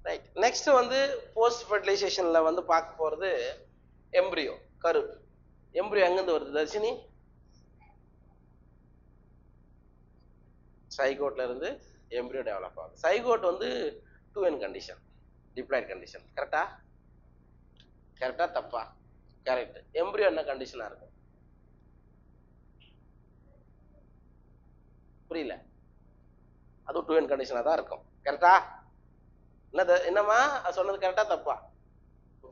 Right. Next வந்து post ஃபெர்டிலைசேஷன்ல வந்து பார்க்க போறது எம்ப்ரியோ, கரு. எம்ப்ரியோ எங்கிருந்து வருது தர்ஷினி? சைகோட்ல இருந்து எம்ப்ரியோ டெவலப் ஆகுது. சைகோட் வந்து 2n கண்டிஷன், டிப்ளாய்ட் கண்டிஷன். கரெக்டா? கரெக்டா தப்பா? கரெக்ட். எம்ப்ரியோ என்ன கண்டிஷனா இருக்கும்? புரியல. அது 2n கண்டிஷனா தான் இருக்கும். கரெக்டா? என்னம்மா சொன்னது கரெக்டா தப்பா?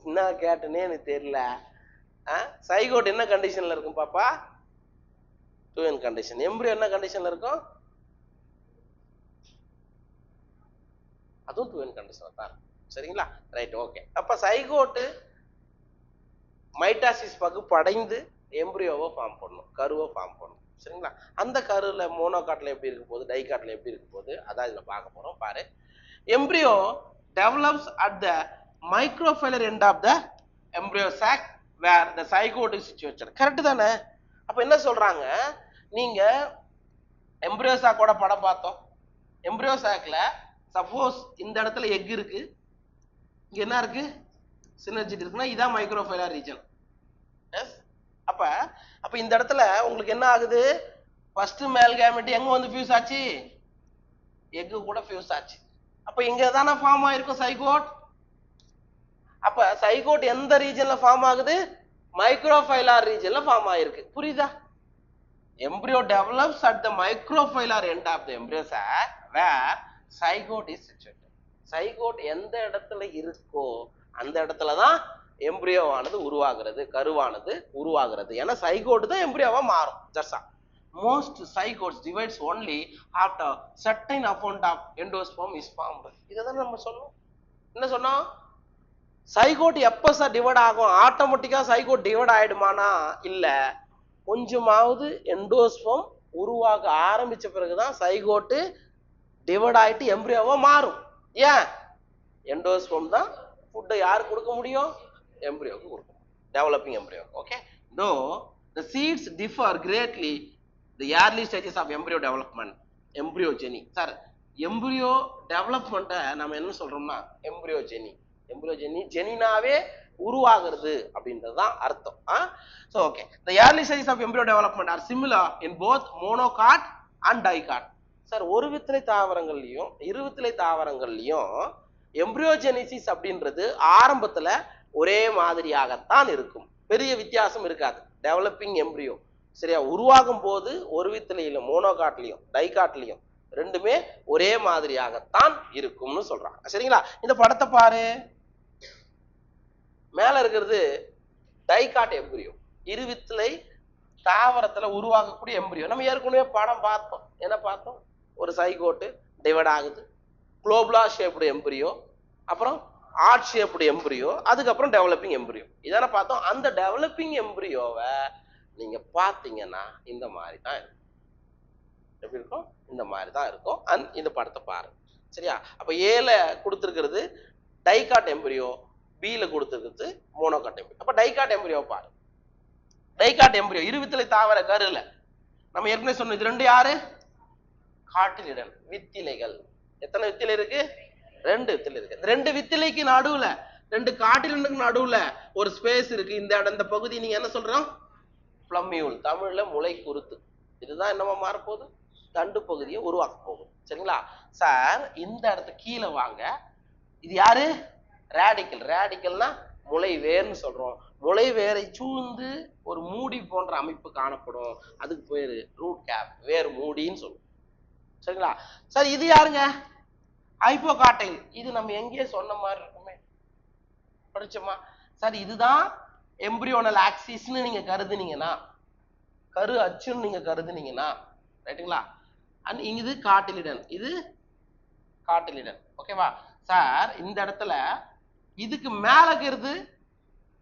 என்ன கேட்டனே எனக்கு தெரியல. சைகோட் என்ன கண்டிஷன்ல இருக்கும் பாப்பா? 2n condition. எம்ப்ரியோ என்ன கண்டிஷன்ல இருக்கும்? அதுவும் 2n கண்டிஷன் தான். சரிங்களா? Right, okay. அப்ப சைகோட் மைட்டாசிஸ் பகுப்படைந்து எம்ப்ரியோவை ஃபார்ம் பண்ணும், கருவை ஃபார்ம் பண்ணும். சரிங்களா? அந்த கருல மோனோகாட்ல எப்படி இருக்க போகுது, டைகாட்ல எப்படி இருக்க போகுது, அதான் இதுல பார்க்க போறோம். பாரு, embryo develops at the microfilar end of the embryo sac where the zygote is situated. Correct தானே? அப்ப என்ன சொல்றாங்க, நீங்க எம்ப்ரியோ சாக்கோட படம் பார்த்தோம். எம்ப்ரியோ சாக்ல சப்போஸ் இந்த இடத்துல எக் இருக்கு, இங்க என்ன இருக்கு, சினர்ஜிட் இருக்குன்னா இதான் மைக்ரோஃபைலர் ரீஜன். அப்ப அப்ப இந்த இடத்துல உங்களுக்கு என்ன ஆகுது, ஃபர்ஸ்ட் மேல் கேமெட் எங்க வந்து ஃபியூஸ் ஆச்சு, எக்கு கூட ஃபியூஸ் ஆச்சு. அப்ப இங்க தானே ஃபார்ம் ஆயிருக்கும் சைகோட். அப்ப சைகோட் எந்த ரீஜன்ல ஃபார்ம் ஆகுது, மைக்ரோஃபைலார் ரீஜன்ல ஃபார்ம் ஆயிருக்கு. புரியுதா? embryo develops at the microfilar end of the embryo sac where zygote is situated. Zygote எந்த இடத்துல இருக்கோ அந்த இடத்துல தான் எம்ப்ரியோவானது உருவாகிறது, கருவானது உருவாகிறது. ஏன்னா சைகோட் தான் எம்ப்ரியோவா மாறும். ஜர்சா most zygotes divides only after certain amount of endosperm is formed. இததான் நம்ம சொன்னோம். என்ன சொன்னோம், சைகோட் எப்ப சார் டிவைட் ஆகும், ஆட்டோமேட்டிக்கா சைகோட் டிவைட் ஆயிடுமானா இல்ல, கொஞ்சமாவது எண்டோஸ்பம் உருவாக ஆரம்பிச்ச பிறகுதான் சைகோட்டு டிவைட் ஆயிட்டு எம்ப்ரியோவா மாறும். ஏன், எண்டோஸ்பம் தான் ஃபுட்டை யாருக்கு கொடுக்க முடியும், எம்ப்ரியோவுக்கு கொடுக்க முடியும், டெவலப்பிங் எம்ப்ரியோ. ஓகே, தோ the seeds differ greatly the early stages of embryo development. Embryogeny sir, embryo டெவலப்மெண்ட்டை நம்ம என்ன சொல்றோம்னா எம்ப்ரியோஜெனி. எம்ப்ரியோஜெனி ஜெனினாவே உருவாகிறது அப்படின்றதுதான் அர்த்தம். So okay, the early stages of embryo development are similar in both monocot and dicot. Sir, ஒரு வித்திலை தாவரங்கள்லயும் இருவித்திலை தாவரங்கள்லயும் embryogenesis அப்படின்றது ஆரம்பத்துல ஒரே மாதிரியாகத்தான் இருக்கும், பெரிய வித்தியாசம் இருக்காது. டெவலப்பிங் எம்ப்ரியோ சரியா உருவாகும் போது ஒரு வித்திலையிலும் மோனோகாட்லயும் டைகாட்லயும் ரெண்டுமே ஒரே மாதிரியாகத்தான் இருக்கும்னு சொல்றாங்க. சரிங்களா? இந்த படத்தை பாரு, மேல இருக்கிறது டைகாட் எம்ப்ரியோ, இருவித்திலை தாவரத்துல உருவாகக்கூடிய எம்ப்ரியோ. நம்ம ஏற்கனவே படம் பார்த்தோம். என்ன பார்த்தோம், ஒரு சைகோட்டு டிவைட் ஆகுது, குளோபுலா ஷேப்டு எம்ப்ரியோ, அப்புறம் ஆர்ட் ஷேப்டு எம்ப்ரியோ, அதுக்கப்புறம் டெவலப்பிங் எம்ப்ரியோ. இதான பார்த்தோம். அந்த டெவலப்பிங் எம்ப்ரியோவை நீங்க பார்த்தீங்கன்னா இந்த மாதிரி தான் இருக்கும். எப்படி இருக்கும், இந்த மாதிரி தான் இருக்கும். இந்த படத்தை பாருங்க. சரியா? அப்ப ஏல கொடுத்துருக்கிறது டைகாட் எம்ப்ரியோ, பில கொடுத்துருக்கிறது மோனோகாட் எம்ப்ரியோ. அப்ப டைகாட் எம்ப்ரியோ பாரு. டைகாட் எம்ப்ரியோ இருவித்திலை தாவர கருல நம்ம ஏற்கனவே சொன்ன இது ரெண்டு யாரு, காட்டிலிடன் வித்திலைகள். எத்தனை வித்திலை இருக்கு, ரெண்டு வித்திலை இருக்கு. ரெண்டு வித்திலைக்கு நடுவுல, ரெண்டு காட்டிலிடனுக்கு நடுவுல ஒரு ஸ்பேஸ் இருக்கு. இந்த பகுதி நீங்க என்ன சொல்றோம், பிளம்யூல், தமிழ்ல முளை குருத்து. இதுதான் என்னமா மாறப்போகுது, தண்டு பகுதியை உருவாக்க போகுது. சரிங்களா சார்? இந்த இடத்துக்கு கீழே வாங்க, இது யாரு, ரேடிக்கல். ரேடிக்கல்னா முளை வேர்னு சொல்றோம். முளை வேரை சூழ்ந்து ஒரு மூடி போன்ற அமைப்பு காணப்படும், அதுக்கு பேரு ரூட் கேப், வேர் மூடின்னு சொல்லுவோம். சரிங்களா சார்? இது யாருங்க, ஹைப்போகாட்டைல். இது நம்ம எங்கேயே சொன்ன மாதிரி இருக்குமே, படிச்சோமா சார்? இதுதான் எம்ப்ரியோனல் ஆக்சிஸ்னு நீங்க கருதுனீங்கன்னா, கரு அச்சுன்னு நீங்க கருதுனீங்கன்னா, ரைட்டுங்களா? அண்ட் இது காட்டிலிடன், இது காட்டிலிடன். ஓகேவா சார்? இந்த இடத்துல இதுக்கு மேல இருக்கிறது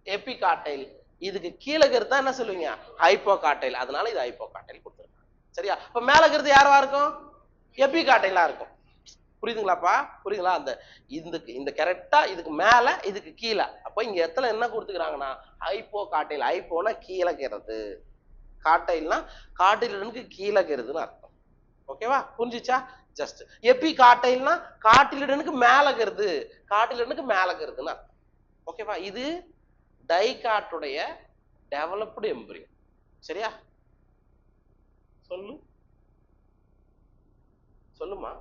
எபிகாட்டைல், இதுக்கு கீழே இருக்கிறது என்ன சொல்லுவீங்க, ஹைப்போகாட்டைல். அதனால இது ஹைப்போகாட்டைல் கொடுத்துருக்காங்க. சரியா? இப்ப மேல இருக்கிறது யாரா இருக்கும், எபிகாட்டைலா இருக்கும். புரியுதுங்களாப்பா? புரியுதுங்களா? அந்த இந்த கரெக்டா இதுக்கு மேல இதுக்கு கீழே. அப்ப இங்க எத்தனை என்ன கொடுத்துக்கிறாங்கன்னா ஹைப்போகாட்டைல். ஹைப்போனா கீழே இருக்கிறது, காட்டைல்னா காட்டிலுக்கு கீழே இருக்கிறதுன்னு அர்த்தம். ஓகேவா? புரிஞ்சிச்சா? ஜஸ்ட் எப்பி காட்டைல்னா காட்டிலிடனுக்கு மேலகிறது, காட்டிலிடனுக்கு மேலகிறதுன்னா. ஓகேவா? இது டைகாட்டுடைய டெவலப்டு எம்பிரியோ. சரியா? சொல்லுமா.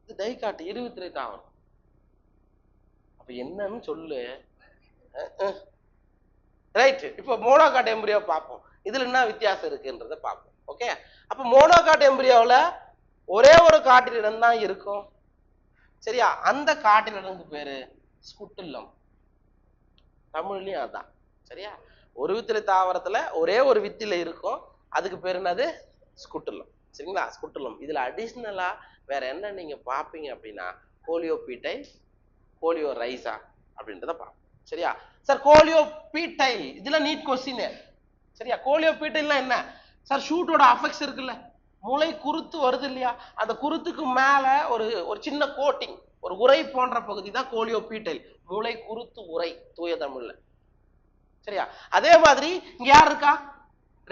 இது டைகாட் 23 தாவரம். அப்ப என்னன்னு சொல்லு. ரைட். இப்போ மோனோகாட் எம்பிரியோ பார்ப்போம். இதுல என்ன வித்தியாசம் இருக்குன்றத பார்ப்போம். ஓகே. அப்ப மோனோகாட் எம்பிரியோல ஒரே ஒரு காட்டிலிடம் தான் இருக்கும். சரியா? அந்த காட்டிலிடனுக்கு பேரு ஸ்குட்டுல்லம். தமிழ்லயும் அதான். சரியா? ஒரு வித்திலை தாவரத்துல ஒரே ஒரு வித்தில இருக்கும், அதுக்கு பேரு என்னது? ஸ்குட்டுல்லம். சரிங்களா? ஸ்குட்டுல்லம். இதுல அடிஷ்னலா வேற என்ன நீங்க பாப்பீங்க அப்படின்னா கோலியோபீட்டைல், கோலியோ ரைசா அப்படின்றத பார்ப்போம். சரியா? சார் கோலியோபீட்டைல் இதுல நீட் கொஸ்டின். சரியா? கோலியோபீட்டைல்னா என்ன சார்? ஷூட்டோட அஃபெக்ட்ஸ் இருக்குல்ல, முளை குருத்து வருது இல்லையா, அந்த குருத்துக்கு மேல ஒரு ஒரு சின்ன கோட்டிங், ஒரு உரை போன்ற பகுதி தான் கோலியோபீட்டைல். முளை குருத்து உரை தூய தமிழ்ல. சரியா? அதே மாதிரி இங்க யார் இருக்கா?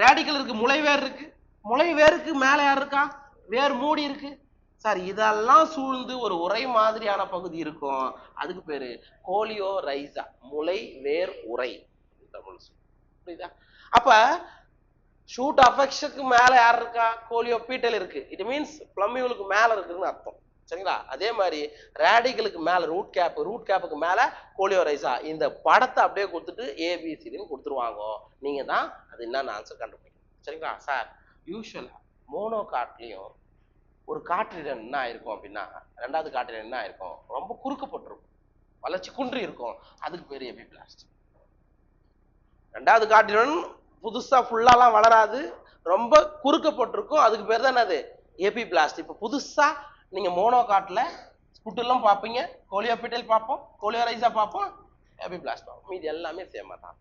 ரேடிக்கல் இருக்கு, முளை வேர் இருக்கு. முளை வேருக்கு மேல யார் இருக்கா? வேர் மூடி இருக்கு. சார் இதெல்லாம் சூழ்ந்து ஒரு உரை மாதிரியான பகுதி இருக்கும், அதுக்கு பேரு கோலியோ ரைசா, முளை வேர் உரை தமிழ். புரியுதா? அப்ப ஷூட் அஃபெக்ஷனுக்கு மேல யார் இருக்கா? கோலியோபீட்டைல் இருக்கு. இட் மீன்ஸ் பிளம்யூலுக்கு மேல இருக்குன்னு அர்த்தம். சரிங்களா? அதே மாதிரி ரேடிக்கலுக்கு மேல ரூட் கேப்புக்கு மேல கோலியோ ரைசா. இந்த படத்தை அப்படியே கொடுத்துட்டு ஏபிசிடின்னு கொடுத்துருவாங்க. நீங்க தான் அது என்னன்னு ஆன்சர் கண்டுபிடிக்கணும். சரிங்களா? சார் யூஸ்வலா மோனோகாட்லயும் ஒரு காற்றிடன் என்ன ஆயிருக்கும் அப்படின்னா, ரெண்டாவது காற்றிடன் என்ன ஆயிருக்கும்? ரொம்ப குறுக்கப்பட்டிருக்கும், வளர்ச்சி குன்றி இருக்கும், அதுக்கு பேரு எபிபிளாஸ்ட். ரெண்டாவது காற்றிடன் புதுசா ஃபுல்லாலாம் வளராது, ரொம்ப குறுக்கப்பட்டிருக்கும், அதுக்கு பேர் தான் என்னது? எபிபிளாஸ்ட். இப்ப புதுசா நீங்க மோனோகாட்ல ஸ்குட்டுல்லம் பார்ப்பீங்க, கோலியோபீட்டைல் பார்ப்போம், கோலியோ ரைசா பார்ப்போம், எபிபிளாஸ்ட் பார்ப்போம். மீதி எல்லாமே சேமா தான்.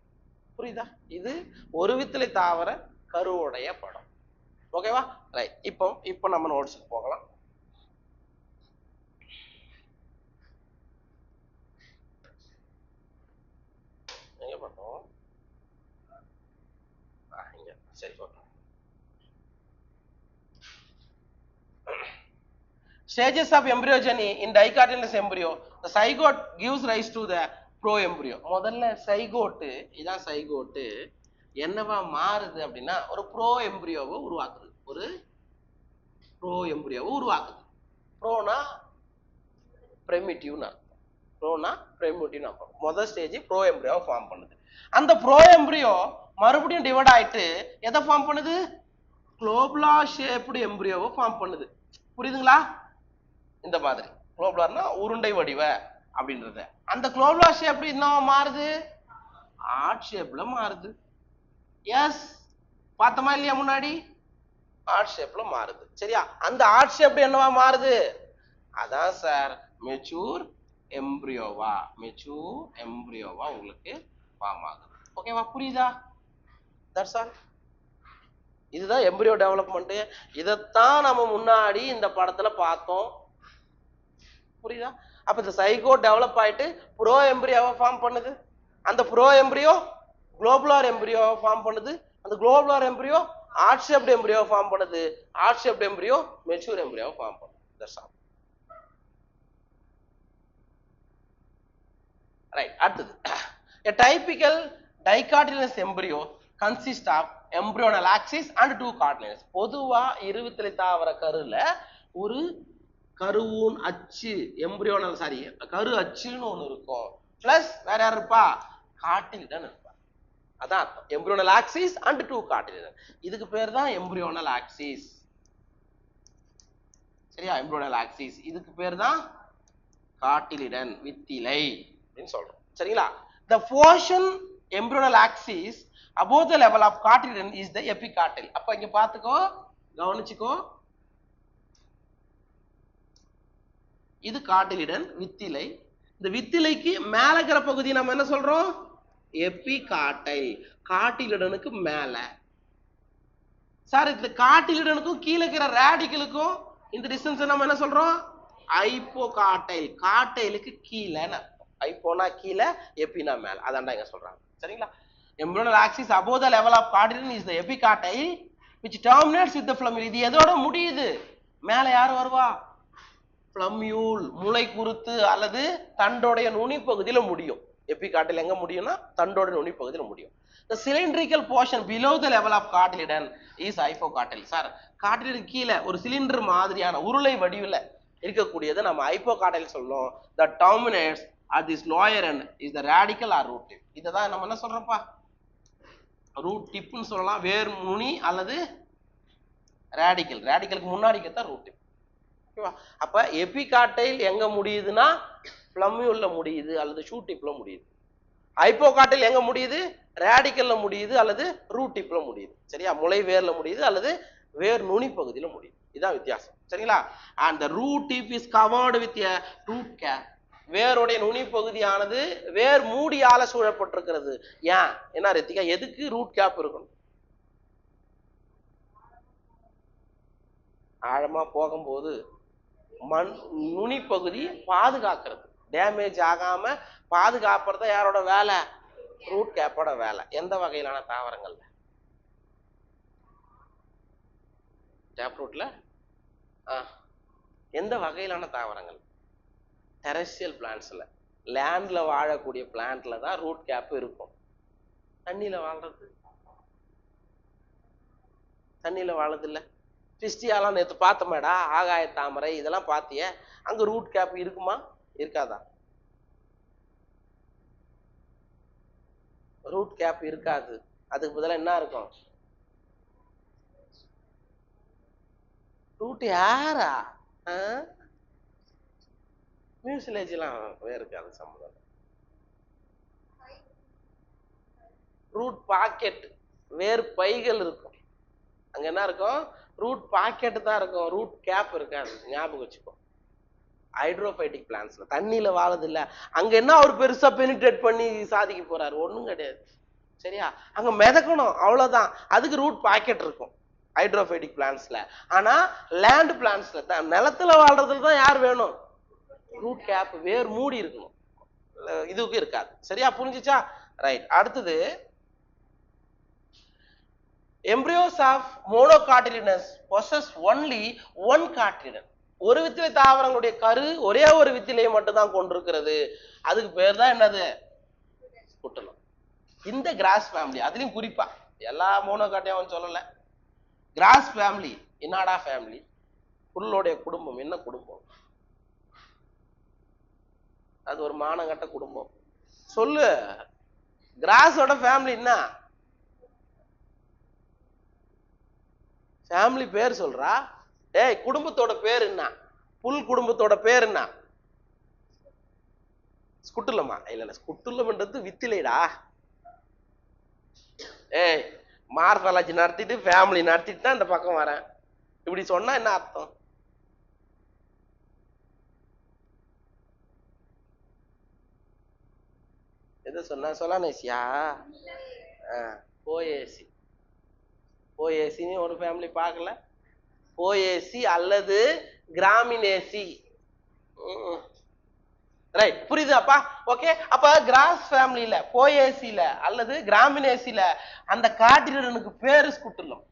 புரியுதா? இது ஒரு வித்திலை தாவர கருவுடைய படம். ஓகேவா? ரைட். இப்போ நம்ம நோட்ஸுக்கு போகலாம். எங்க பார்த்தோம்? இங்க. சரி, okay. Stages of embryogeny in dicotyledonous embryo. The zygote gives rise to the proembryo. முதல்ல சைகோட்டு, இதான் சைகோட்டு, என்னவா மாறுது அப்படின்னா ஒரு ப்ரோ எம்பிரியோவை உருவாக்குது. ஒரு ப்ரோ எம்பிரியோவை உருவாக்குது. ப்ரோனா பிரிமிட்டிவ்னு அர்த்தம். ப்ரோனா பிரிமிட்டிவ்னு அர்த்தம். முதல் ஸ்டேஜ் ப்ரோ எம்பிரியோவை ஃபார்ம் பண்ணுது. அந்த ப்ரோ எம்பிரியோ மறுபடியும் டிவைட் ஆயிட்டு எதை ஃபார்ம் பண்ணுது? குளோபுலா ஷேப்டு எம்பிரியோவை ஃபார்ம் பண்ணுது. புரியுதுங்களா? இந்த மாதிரி குளோபுலார்னா உருண்டை வடிவ அப்படின்றது. அந்த குளோபுலா ஷேப் என்னவா மாறுது? ஹார்ட் ஷேப்ல மாறுது. எஸ், பார்த்தமா இல்லையா முன்னாடி? ஹார்ட் ஷேப்ல மாறுது. சரியா? அந்த ஹார்ட் ஷேப் என்னவா மாறுது? அதான் சார் மெச்சூர் எம்பிரியோவா, மெச்சூர் எம்பிரியோவா உங்களுக்கு ஃபார்ம் ஆகுது. ஓகேவா? புரியுதா? That's all. இதுதான் எம்பிரியோ டெவலப்மெண்ட். இதைத்தான் நம்ம முன்னாடி இந்த படத்துல பார்த்தோம். புரியுதா? அப்ப இந்த சைகோ டெவலப் ஆயிட்டு ப்ரோ எம்பிரியோவை ஃபார்ம் பண்ணுது. அந்த ப்ரோ எம்பிரியோ குளோபுலார் எம்பிரியோவை ஃபார்ம் பண்ணுது. அந்த குளோபுலார் எம்பிரியோ ஹார்ட் ஷேப்டு எம்பிரியோவை ஃபார்ம் பண்ணுது. ஹார்ட் ஷேப்டு எம்பிரியோ மெச்சூர் எம்பிரியோவை ஃபார்ம் பண்ணுது. That's all. ரைட். அடுத்தது, a typical dicotyledonous embryo consists of embryonal axis and two cartilages. பொதுவா இருவித்திலை தாவர கருல ஒரு கருவூன் அச்சு, எம்பிரியோனல் சாரி கரு அச்சுன்னு ஒண்ணு இருக்கும். பிளஸ் வேற யார் இருப்பா? காட்டிலிடன் இருப்பா. அதான் அர்த்தம். எம்பிரியோனல் ஆக்சிஸ் அண்ட் டூ காட்டிலிடன். இதுக்கு பேர் தான் எம்பிரியோனல் ஆக்சிஸ். சரியா? எம்பிரியோனல் ஆக்சிஸ் இதுக்கு பேர் தான் காட்டிலிடன், வித்திலை அப்படின்னு சொல்றோம். சரிங்களா? The portion embryonal axis above the level of cotyledon is the epicartile. அப்ப இங்க பாத்துக்கோ, கவனிச்சுக்கோ. இது காட்டிலிடன், வித்திலை. இந்த வித்திலைக்கு மேல இருக்கிற பகுதி நம்ம என்ன சொல்றோம்? எபிகார்டைல். காட்டிலிடனுக்கு மேல. சார் இந்த காட்டிலிடனுக்கும் கீழே இருக்கிற ரேடிக்கலுக்கும் இந்த டிஸ்டன்ஸ் நம்ம என்ன சொல்றோம்? ஐப்போகார்டைல். கார்டைலுக்கு கீழே. ஐப்போனா கீழே, எப்பினா மேல. அதான்டா இங்க சொல்றாங்க. சரிங்களா? embryonal axis above the level of cotyledon is the epicartile which terminates with the flumule. இது எதோட முடியுது? மேல யார் வருவா? flumule, முளை குருத்து அல்லது தண்டோடைய நுனி பகுதியில முடியும். எபிகார்டில் எங்க முடியும்னா தண்டோட நுனி பகுதியில முடியும். The cylindrical portion below the level of cotyledon is hypocartile. Sir, cotyledon கீழே ஒரு சிலிண்டர் மாதிரியான உருளை வடிவில் இருக்கக்கூடியது நம்ம ஹைப்போகார்டைல் சொல்றோம். The terminates at this lower end is the radical or root tip. இததான் நம்ம என்ன சொல்றோம்ப்பா? ரூட் டிப்னு சொல்லலாம், வேர் நுனி அல்லது ரேடிக்கல். ரேடிக்கலுக்கு முன்னாடி தான் ரூட் டிப். ஓகேவா? அப்ப எபிகார்டைல் எங்க முடியுதுன்னா ஃப்ளமியூல்ல முடியுது அல்லது ஷூட் டிப்ல முடியுது. ஹைப்போகார்டைல் எங்க முடியுது? ரேடிக்கல்ல முடியுது அல்லது ரூட் டிப்ல முடியுது. சரியா? முளை வேர்ல முடியுது அல்லது வேர் நுனி பகுதியில முடியுது. இதான் வித்தியாசம். சரிங்களா? and the root tip is covered with a root cap. வேருடைய நுனி பகுதியானது வேர் மூடியால சூழப்பட்டிருக்கிறது. ஏன் என்ன ரித்திகா, எதுக்கு ரூட் கேப் இருக்கணும்? ஆழமா போகும்போது மண் நுனி பகுதி பாதுகாக்கிறது, டேமேஜ் ஆகாம பாதுகாப்புறது யாரோட வேலை? ரூட் கேப்போட வேலை. எந்த வகையிலான தாவரங்கள்ல? டேப் ரூட்ல எந்த வகையிலான தாவரங்கள்? டெரஸ்ட்ரியல் பிளான்ட்ஸ்ல, லேண்ட்ல வாழக்கூடிய பிளான்ட்ல தான் ரூட் கேப் இருக்கும். தண்ணியில வாழ்றது, தண்ணியில வாழது இல்ல. பிஸ்டியாலாம் நேற்று பார்த்தோமேடா, ஆகாய தாமரை இதெல்லாம் பார்த்திய, அங்க ரூட் கேப் இருக்குமா இருக்காதா? ரூட் கேப் இருக்காது. அதுக்கு பதிலாக என்ன இருக்கும்? ரூட் யாரா? மியூசிலேஜ் எல்லாம் இருக்காது சம்பந்தம். ரூட் பாக்கெட், வேர் பைகள் இருக்கும். அங்க என்ன இருக்கும்? ரூட் பாக்கெட் தான் இருக்கும், ரூட் கேப் இருக்காது. ஞாபகம் வச்சுக்கோ. ஹைட்ரோபைட்டிக் பிளான்ட்ஸ்ல தண்ணியில வாழது இல்ல. அங்க என்ன அவர் பெருசா பெனிட்ரேட் பண்ணி சாதிக்க போறாரு? ஒண்ணும் கிடையாது. சரியா? அங்க மிதக்கணும், அவ்வளவுதான். அதுக்கு ரூட் பாக்கெட் இருக்கும் ஹைட்ரோபைட்டிக் பிளான்ட்ஸ்ல. ஆனா லேண்ட் பிளான்ட்ஸ்ல தான், நிலத்துல வாழ்றதுல தான் யார் வேணும்? ரூட் கேப், வேர் மூடி இருக்கணும். இதுக்கு இருக்காது. சரியா? புரிஞ்சுச்சா? ரைட். அடுத்தது, embryos of monocotyledonous possess only one cotyledon. ஒரு வித்திலை தாவரங்களுடைய கரு ஒரே ஒரு வித்திலையை மட்டும் தான் கொண்டிருக்கிறது. அதுக்கு பேர் தான் என்னது? ஸ்குட்டலம். இந்த கிராஸ் ஃபேமிலி, அதுலயும் குறிப்பா எல்லா மோனோகாட்டியாவும் சொல்லல, கிராஸ் ஃபேமிலி, என்னடா ஃபேமிலி? புல்லோடைய குடும்பம். என்ன குடும்பம் அது? ஒரு மானங்கட்ட குடும்பம். சொல்லு, கிராஸோட ஃபேமிலி என்ன? ஃபேமிலி பேர் சொல்றா. ஏய், குடும்பத்தோட பேர் என்ன? புல் குடும்பத்தோட பேர் என்ன? ஸ்குட்டுலமா? இல்ல, ஸ்குட்டுலம்ன்றது வித்திலைடா. ஏய், மார்பாலஜி நடத்திட்டு ஃபேமிலி நடத்திட்டு தான் இந்த பக்கம் வரேன். இப்படி சொன்னா என்ன அர்த்தம்? எது சொன்ன? சொல்லானேசியா? போயேசி. போயேசின்னு ஒரு ஃபேமிலி பார்க்கல? போயேசி அல்லது கிராமினேசி. ரைட், புரியுதாப்பா? ஓகே. அப்ப கிராஸ் ஃபேமிலியில, போயேசில அல்லது கிராமினேசில அந்த காட்டிலனுக்கு பேரு ஸ்குட்டுலம்.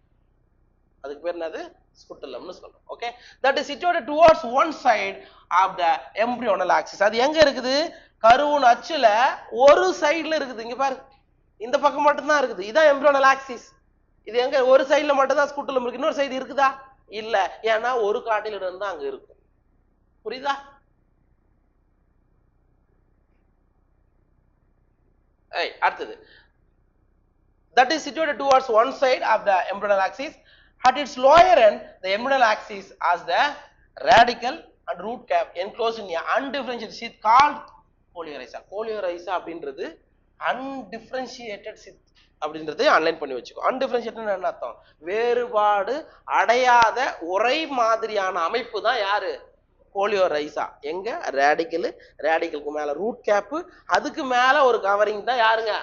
அதுக்கு பேர் என்னது? ஸ்குட்டுலம்னு சொல்றோம். Okay. That is situated towards one side of the embryonal axis. அது எங்க இருக்குது? கருவின் அச்சுல ஒரு சைடுல இருக்குது. இங்க பாரு, இந்த பக்கம் மட்டும் தான் இருக்குது. இதான் எம்ப்ரியோனல் ஆக்சிஸ். இது எங்க? ஒரு சைடுல மட்டும் தான் ஸ்குட்டுலம் இருக்கு. இன்னொரு சைடு இருக்குதா? இல்ல. ஏன்னா ஒரு காட்டிலிடம் தான் அங்க இருக்கும். புரியுதா? அடுத்தது, that is situated towards one side of the embryonal axis. At its lower end, the embryonal axis has the radical and root cap enclosed in an undifferentiated sheath called coleorhiza. coleorhiza அப்படின்றது undifferentiated sheath அப்படின்றது அன்லைன் பண்ணி வச்சுக்கோ. Undifferentiated என்ன அர்த்தம்? வேறுபாடு அடையாத ஒரே மாதிரியான அமைப்பு தான் யாரு? கோலியோரைசா. எங்க? ரேடிக்கல். ரேடிக்கலுக்கு மேல ரூட் கேப், அதுக்கு மேல ஒரு கவரிங் தான் யாருங்க?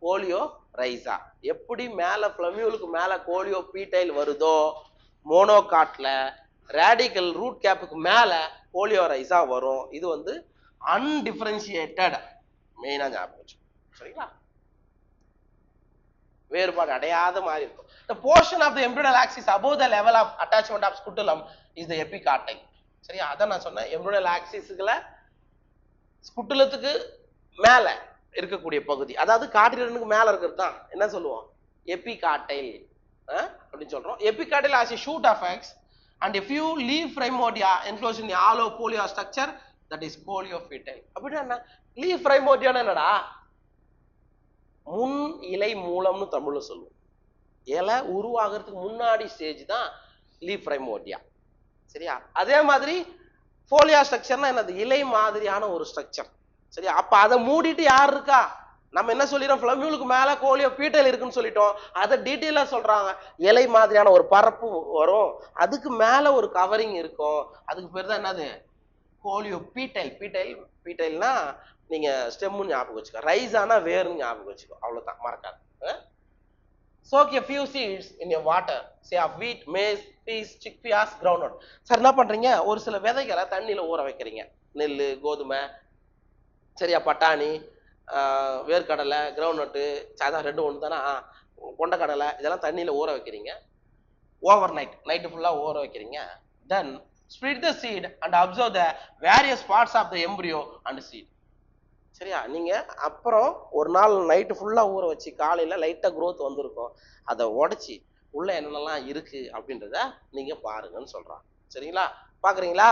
கோலியோரைசா. எப்படி மேல ஃப்ளமியூலுக்கு மேல கோலியோ பீட்டைல் வருதோ, மோனோகாட்ல ரேடிக்கல் ரூட் கேப்புக்கு மேல கோலியோரைசா வரும். இது வந்து அன்டிஃபரன்ஷியேட்டட். மெயினா ஞாபகம் வச்சு. சரிங்களா? வேறுபாடு அடையாத மாதிரி இருக்கும். The portion of the embryonal axis above the level of attachment of scutellum is the epicartile. சரியா? அதான் நான் சொன்னேன், embryonal axisக்குள்ள ஸ்குட்டுலத்துக்கு மேல இருக்கக்கூடிய பகுதி, அதாவது கார்டிலனுக்கு மேல இருக்கிறது தான் என்ன சொல்லுவோம், எபிகார்டைல் அப்படின்னு சொல்றோம். எபிகார்டைல் as a shoot of X and a few leaf primordia enclosed in a hollow polio structure that is coleophytile. அப்படின்னா என்ன? லீஃப் பிரைமோர்டியானா என்னடா? முன் இலை மூலம்னு தமிழ்ல சொல்லுவோம். இலை உருவாகிறதுக்கு முன்னாடி ஸ்டேஜ் தான் லீஃப் பிரைமோர்டியா. சரியா? அதே மாதிரி போலியா ஸ்ட்ரக்சர்னா என்னது? இலை மாதிரியான ஒரு ஸ்ட்ரக்சர். சரியா? அப்ப அதை மூடிட்டு யார் இருக்கா? நம்ம என்ன சொல்லிடுறோம், ஃபிளமியூலுக்கு மேல கோலியோபீட்டல் இருக்குன்னு சொல்லிட்டோம். அதை டீட்டெயிலா சொல்றாங்க. இலை மாதிரியான ஒரு பரப்பு வரும், அதுக்கு மேல ஒரு கவரிங் இருக்கும், அதுக்கு பேர் தான் என்னது? கோலியோபீட்டல். பீட்டைல்னா நீங்க ஸ்டெம்னு ஞாபகம் வச்சுக்கோ, ரைஸ் ஆனா வேர்னு ஞாபகம் வச்சுக்கோ, அவ்வளவுதான், மறக்காது. Soak a few seeds in your water, say of wheat, maize, peas, chickpeas, groundnut. Sir என்ன பண்றீங்க, ஒரு சில விதைகளை தண்ணியில ஊற வைக்கிறீங்க. நெல், கோதுமை, சரியா, பட்டாணி, வேர்க்கடலை, கிரவுண்ட்நட்டு, சாதா ரெண்டு ஒன்று தானே, கொண்டக்கடலை, இதெல்லாம் தண்ணியில ஊற வைக்கிறீங்க. ஓவர் நைட்டு ஃபுல்லா ஊற வைக்கிறீங்க. Then split the seed and observe the various parts of the embryo and seed. சரியா? நீங்க அப்புறம் ஒரு நாள் நைட்டு ஃபுல்லா ஊற வச்சு காலையில லைட்டா growth வந்திருக்கும், அதை உடைச்சி உள்ள என்னென்னலாம் இருக்கு அப்படின்றத நீங்க பாருங்கன்னு சொல்றாங்க. சரிங்களா? பாக்குறீங்களா?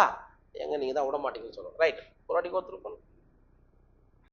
எங்க நீங்க தான் விட மாட்டீங்கன்னு சொல்றோம். ரைட், ஒரு வாட்டி கோத்துருப்போம்.